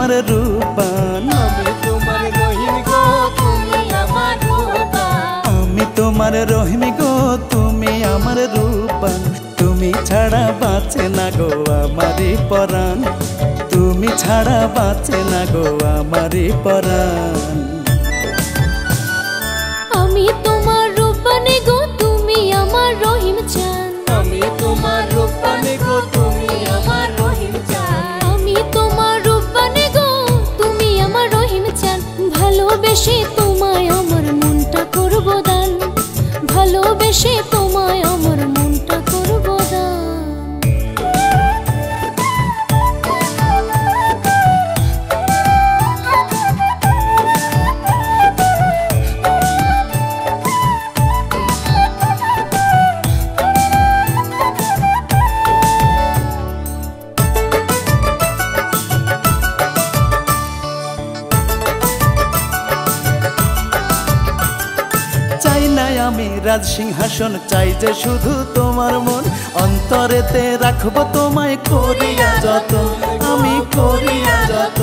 আমার রূপবান আমি তোমার রহিম গো তুমি আমার রূপবান আমি তোমার রহিম গো তুমি আমার রূপবান তুমি ছাড়া বাঁচে না গো আমারই পরাণ তুমি ছাড়া বাঁচে না গো আমারই পরাণ আমি তোমার রূপবান গো তুমি আমার রহিম চান আমি তোমার রূপবান গো তুমি আমার রহিম চান আমি তোমার রূপবান গো তুমি আমার রহিম চান ভালোবেসে তোমায় আমার মনটা করব দান ভালোবেসে তোমায় আমার মনটা করব দান চাই না আমি রাজ সিংহাসন চাই যে শুধু তোমার মন অন্তরেতে রাখবো তোমায় করিয়া যত আমি করিয়া যত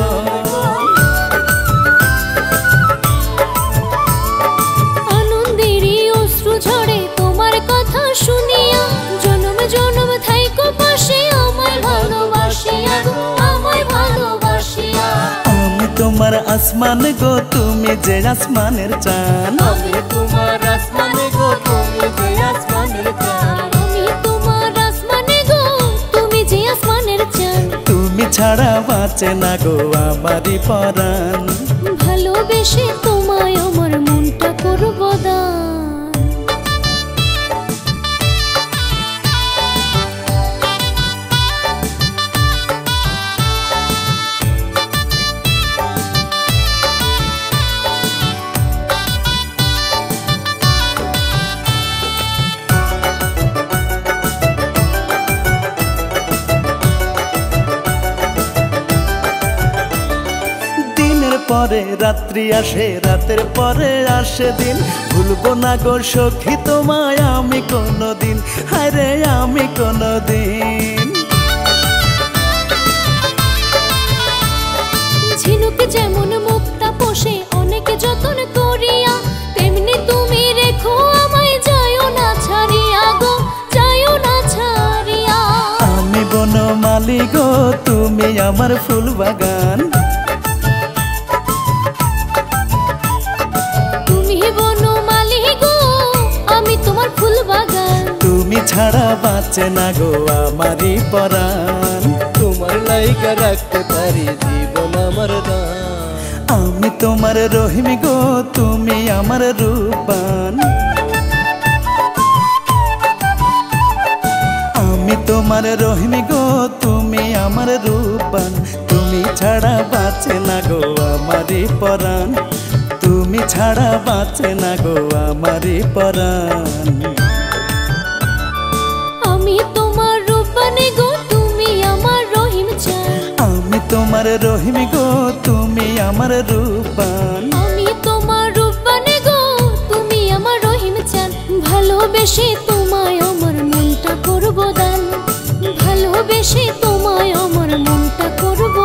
আনন্দেরই অশ্রু ঝরে তোমার কথা শুনিয়া জনম জনম থাইকো পাশে আমায় ভালোবাসিয়া গো আমায় ভালোবাসিয়া আমি তোমার আসমান গো তুমি যে আসমানের চান আমি তোমার আসমানে গো তুমি যে আসমানের চান আমি তোমার আসমানে গো তুমি যে আসমানের চান তুমি ছাড়া বাঁচে না গো আমারই পরাণ ভালোবেসে তোমায় আমার মনটা করব দান দিনের পরে রাত্রি আসে রাতের পরে আসে দিন ভুলবো না গো সখী তোমায় আমি কোনোদিন হায় রে আমি কোনোদিন ঝিনুক যেমন মুক্তা পোষে অনেক যতন করিয়া তেমনি তুমি রেখো আমায় যায়ও না ছাড়িয়া গো যায়ও না ছাড়িয়া আমি বনমালী গো তুমি আমার ফুল বাগান তুমি বনমালী গো আমি তোমার ফুল বাগান তুমি ছাড়া বাঁচে না গো আমারই পরাণ তোমার লাইগা রাখতে পারি জীবন আমার দান আমি তোমার রহিম গো তুমি আমার রূপবান আমি তোমার রহিম গো তুমি আমার রূপবান তুমি ছাড়া বাঁচে না গো আমারই পরাণ তুমি ছাড়া বাঁচে না গো আমারই পরাণ আমি তোমার রূপবান গো তুমি আমার রহিম চান আমি তোমার রহিম গো তুমি আমার রূপবান আমি তোমার রূপবান গো তুমি আমার রহিম চান ভালোবেসে তোমায় আমার মনটা করব দান ভালোবেসে তোমায় আমার মনটা করব